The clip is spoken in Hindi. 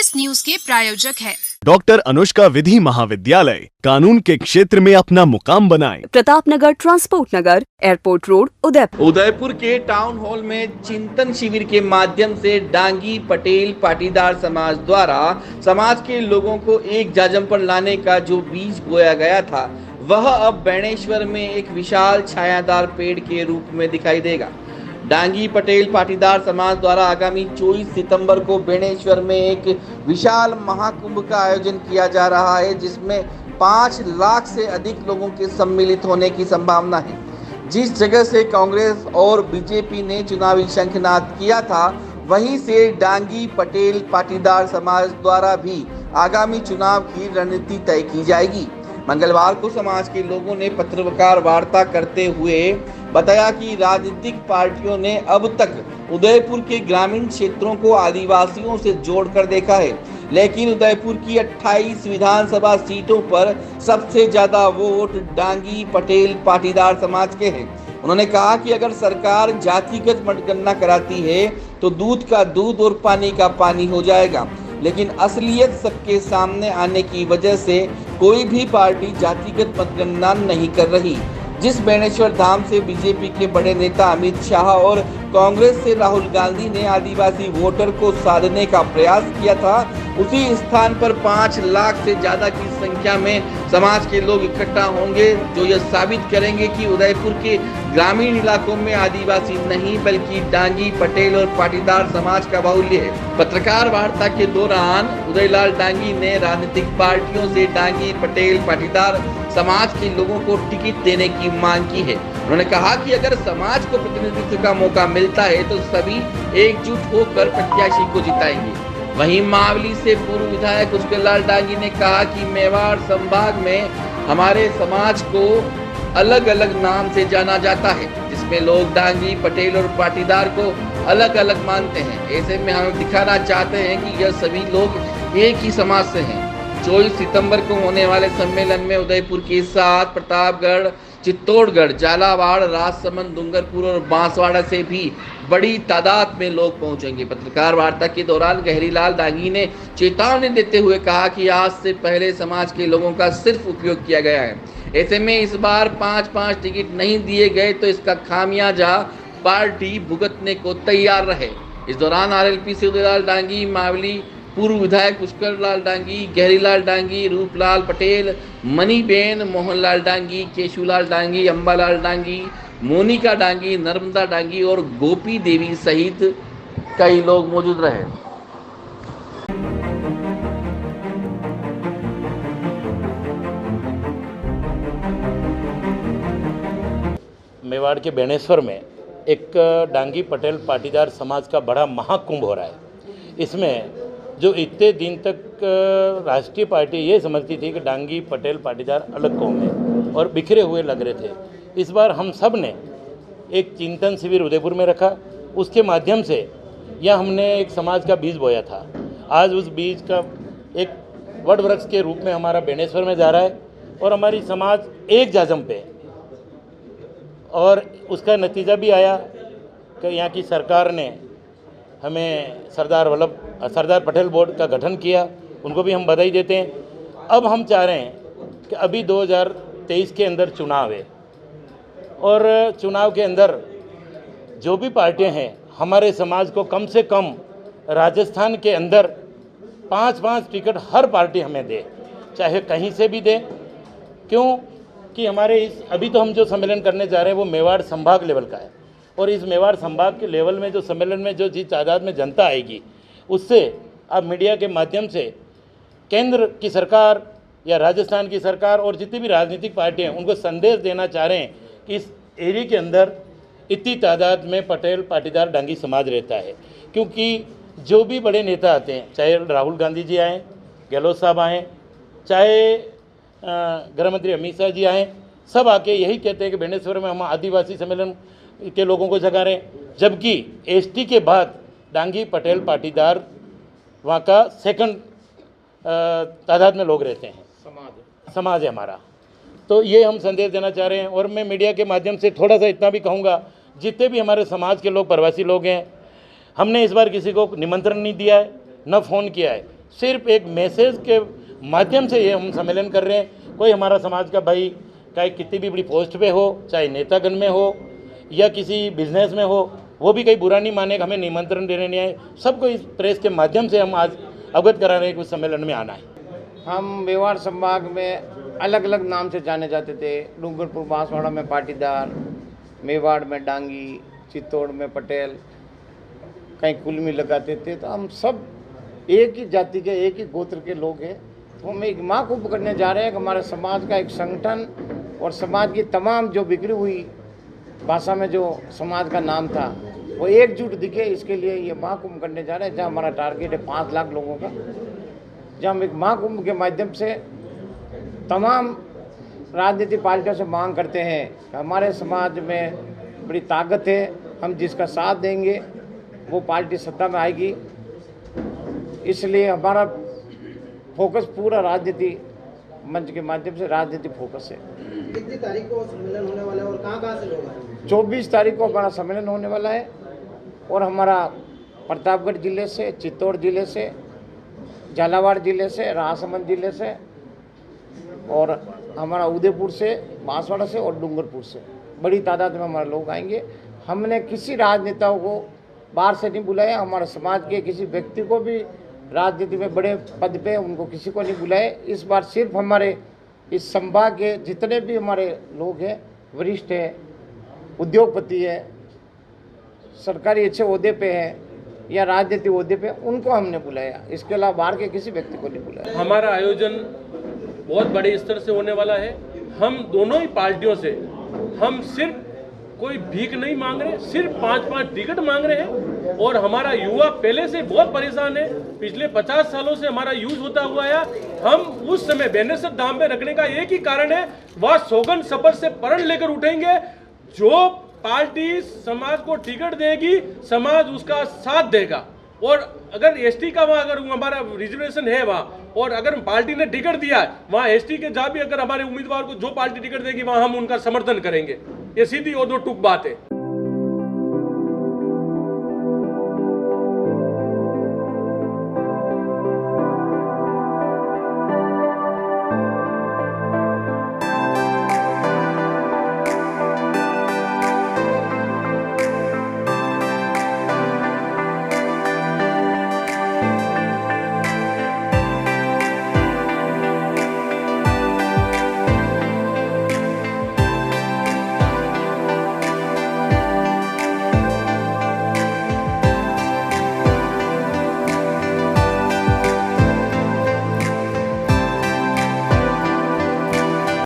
इस न्यूज के प्रायोजक है डॉक्टर अनुष्का विधि महाविद्यालय, कानून के क्षेत्र में अपना मुकाम बनाएं। प्रताप नगर, ट्रांसपोर्ट नगर, एयरपोर्ट रोड, उदयपुर। उदयपुर के टाउन हॉल में चिंतन शिविर के माध्यम से डांगी पटेल पाटीदार समाज द्वारा समाज के लोगों को एक जाजम पर लाने का जो बीज बोया गया था, वह अब बेणेश्वर में एक विशाल छायादार पेड़ के रूप में दिखाई देगा। डांगी पटेल पाटीदार समाज द्वारा आगामी 24 सितंबर को बेणेश्वर में एक विशाल महाकुंभ का आयोजन किया जा रहा है, जिसमें 5 लाख से अधिक लोगों के सम्मिलित होने की संभावना है। जिस जगह से कांग्रेस और बीजेपी ने चुनावी शंखनाद किया था, वहीं से डांगी पटेल पाटीदार समाज द्वारा भी आगामी चुनाव की रणनीति तय की जाएगी। मंगलवार को समाज के लोगों ने पत्रकार वार्ता करते हुए बताया कि राजनीतिक पार्टियों ने अब तक उदयपुर के ग्रामीण क्षेत्रों को आदिवासियों से जोड़कर देखा है, लेकिन उदयपुर की 28 विधानसभा सीटों पर सबसे ज्यादा वोट डांगी पटेल पाटीदार समाज के हैं। उन्होंने कहा कि अगर सरकार जातिगत मतगणना कराती है तो दूध का दूध और पानी का पानी हो जाएगा, लेकिन असलियत सबके सामने आने की वजह से कोई भी पार्टी जातिगत मतगणना नहीं कर रही। जिस बेणेश्वर धाम से बीजेपी के बड़े नेता अमित शाह और कांग्रेस से राहुल गांधी ने आदिवासी वोटर को साधने का प्रयास किया था, उसी स्थान पर 5 लाख से ज्यादा की संख्या में समाज के लोग इकट्ठा होंगे, जो यह साबित करेंगे कि उदयपुर के ग्रामीण इलाकों में आदिवासी नहीं बल्कि डांगी पटेल और पाटीदार समाज का बाहुल्य है। पत्रकार वार्ता के दौरान उदयलाल डांगी ने राजनीतिक पार्टियों से डांगी पटेल पाटीदार समाज के लोगों को टिकट देने की मांग की है। उन्होंने कहा कि अगर समाज को प्रतिनिधित्व का मौका मिलता है तो सभी एकजुट होकर प्रत्याशी को जिताएंगे। वहीं मावली से पूर्व विधायक उदयलाल डांगी ने कहा कि मेवाड़ संभाग में हमारे समाज को अलग अलग नाम से जाना जाता है, जिसमें लोग डांगी पटेल और पाटीदार को अलग अलग मानते हैं। ऐसे में हम दिखाना चाहते हैं कि यह सभी लोग एक ही समाज से हैं। 24 सितंबर को होने वाले सम्मेलन में उदयपुर के साथ प्रतापगढ़, चित्तौड़गढ़, झालावाड़, राजसमंद, डूंगरपुर और बांसवाड़ा से भी बड़ी तादाद में लोग पहुंचेंगे। पत्रकार वार्ता के दौरान गहरीलाल डांगी ने चेतावनी देते हुए कहा कि आज से पहले समाज के लोगों का सिर्फ उपयोग किया गया है। ऐसे में इस बार 5-5 टिकट नहीं दिए गए तो इसका खामियाजा पार्टी भुगतने को तैयार रहे। इस दौरान आरएलपी से उदयलाल डांगी, मावली पूर्व विधायक पुष्करलाल डांगी, गहरीलाल डांगी, रूपलाल पटेल, मणिबेन, मोहनलाल डांगी, केशुलाल डांगी, अंबालाल डांगी, मोनिका डांगी, नर्मदा डांगी और गोपी देवी सहित कई लोग मौजूद रहे। मेवाड़ के बेणेश्वर में एक डांगी पटेल पाटीदार समाज का बड़ा महाकुंभ हो रहा है। इसमें जो इतने दिन तक राष्ट्रीय पार्टी ये समझती थी कि डांगी पटेल पाटीदार अलग कौम है और बिखरे हुए लग रहे थे, इस बार हम सब ने एक चिंतन शिविर उदयपुर में रखा। उसके माध्यम से यह हमने एक समाज का बीज बोया था। आज उस बीज का एक वट वृक्ष के रूप में हमारा बेणेश्वर में जा रहा है और हमारी समाज एक जाजम पे, और उसका नतीजा भी आया कि यहाँ की सरकार ने हमें सरदार पटेल बोर्ड का गठन किया, उनको भी हम बधाई देते हैं। अब हम चाह रहे हैं कि अभी 2023 के अंदर चुनाव है और चुनाव के अंदर जो भी पार्टियां हैं हमारे समाज को कम से कम राजस्थान के अंदर 5-5 टिकट हर पार्टी हमें दे, चाहे कहीं से भी दे। क्यों कि हमारे अभी तो हम जो सम्मेलन करने जा रहे हैं वो मेवाड़ संभाग लेवल का है, और इस मेवाड़ संभाग के लेवल में जो सम्मेलन में जो जिस तादाद में जनता आएगी, उससे आप मीडिया के माध्यम से केंद्र की सरकार या राजस्थान की सरकार और जितनी भी राजनीतिक पार्टियां हैं उनको संदेश देना चाह रहे हैं कि इस एरिया के अंदर इतनी तादाद में पटेल पाटीदार डांगी समाज रहता है। क्योंकि जो भी बड़े नेता आते हैं, चाहे राहुल गांधी जी आएँ, गहलोत साहब आएँ, चाहे गृह मंत्री अमित शाह जी आएँ, सब आके यही कहते हैं कि बेणेश्वर में हम आदिवासी सम्मेलन के लोगों को जगा रहे हैं, जबकि एसटी के बाद डांगी पटेल पाटीदार वहाँ का सेकंड तादाद में लोग रहते हैं, समाज है हमारा। तो ये हम संदेश देना चाह रहे हैं। और मैं मीडिया के माध्यम से थोड़ा सा इतना भी कहूँगा, जितने भी हमारे समाज के लोग प्रवासी लोग हैं, हमने इस बार किसी को निमंत्रण नहीं दिया है, न फ़ोन किया है, सिर्फ एक मैसेज के माध्यम से ये हम सम्मेलन कर रहे हैं। कोई हमारा समाज का भाई चाहे कितनी भी बड़ी पोस्ट पे हो, चाहे नेतागण में हो या किसी बिजनेस में हो, वो भी कहीं बुरा नहीं माने, हमें निमंत्रण देने नहीं आए। सबको इस प्रेस के माध्यम से हम आज अवगत करा रहे हैं कि उस सम्मेलन में आना है। हम मेवाड़ संभाग में अलग अलग नाम से जाने जाते थे। डूंगरपुर बांसवाड़ा में पाटीदार, मेवाड़ में डांगी, चित्तौड़ में पटेल, कहीं कुलमी लगाते थे। तो हम सब एक ही जाति के, एक ही गोत्र के लोग हैं। तो हम एक महाकुंभ करने जा रहे हैं कि हमारे समाज का एक संगठन और समाज की तमाम जो बिगड़ी हुई भाषा में जो समाज का नाम था वो एकजुट दिखे। इसके लिए ये महाकुंभ करने जा रहे हैं, जहाँ हमारा टारगेट है 5 लाख लोगों का, जहाँ हम एक महाकुंभ के माध्यम से तमाम राजनीतिक पार्टियों से मांग करते हैं कि हमारे समाज में बड़ी ताकत है, हम जिसका साथ देंगे वो पार्टी सत्ता में आएगी। इसलिए हमारा फोकस पूरा राजनीति मंच के माध्यम से राजनीतिक फोकस है। कितनी तारीख को सम्मेलन होने वाला है और कहाँ से लोग आएंगे? 24 तारीख को हमारा सम्मेलन होने वाला है और हमारा प्रतापगढ़ जिले से, चित्तौड़ जिले से, झालावाड़ जिले से, राजसमंद जिले से और हमारा उदयपुर से, बांसवाड़ा से और डूंगरपुर से बड़ी तादाद में हमारे लोग आएंगे। हमने किसी राजनेताओं को बाहर से नहीं बुलाया, हमारे समाज के किसी व्यक्ति को भी राजनीति में बड़े पद पे उनको किसी को नहीं बुलाए। इस बार सिर्फ हमारे इस संभाग के जितने भी हमारे लोग हैं, वरिष्ठ हैं, उद्योगपति है, सरकारी अच्छे ओहदे पे हैं या राजनीतिक ओहदे पे, उनको हमने बुलाया। इसके अलावा बाहर के किसी व्यक्ति को नहीं बुलाया। हमारा आयोजन बहुत बड़े स्तर से होने वाला है। हम दोनों ही पार्टियों से हम सिर्फ कोई भीख नहीं मांग रहे, सिर्फ 5-5 टिकट मांग रहे हैं। और हमारा युवा पहले से बहुत परेशान है, पिछले 50 सालों से हमारा यूज होता हुआ है। हम उस समय बेनेसर धाम पे रखने का एक ही कारण है, वह सौगंध शपथ से प्रण लेकर उठेंगे। जो पार्टी समाज को टिकट देगी, समाज उसका साथ देगा। और अगर एसटी का वहाँ अगर हमारा रिजर्वेशन है वहाँ, और अगर पार्टी ने टिकट दिया है वहाँ एसटी के जहाँ भी अगर हमारे उम्मीदवार को जो पार्टी टिकट देगी वहाँ हम उनका समर्थन करेंगे। ये सीधी और दो टूक बात है।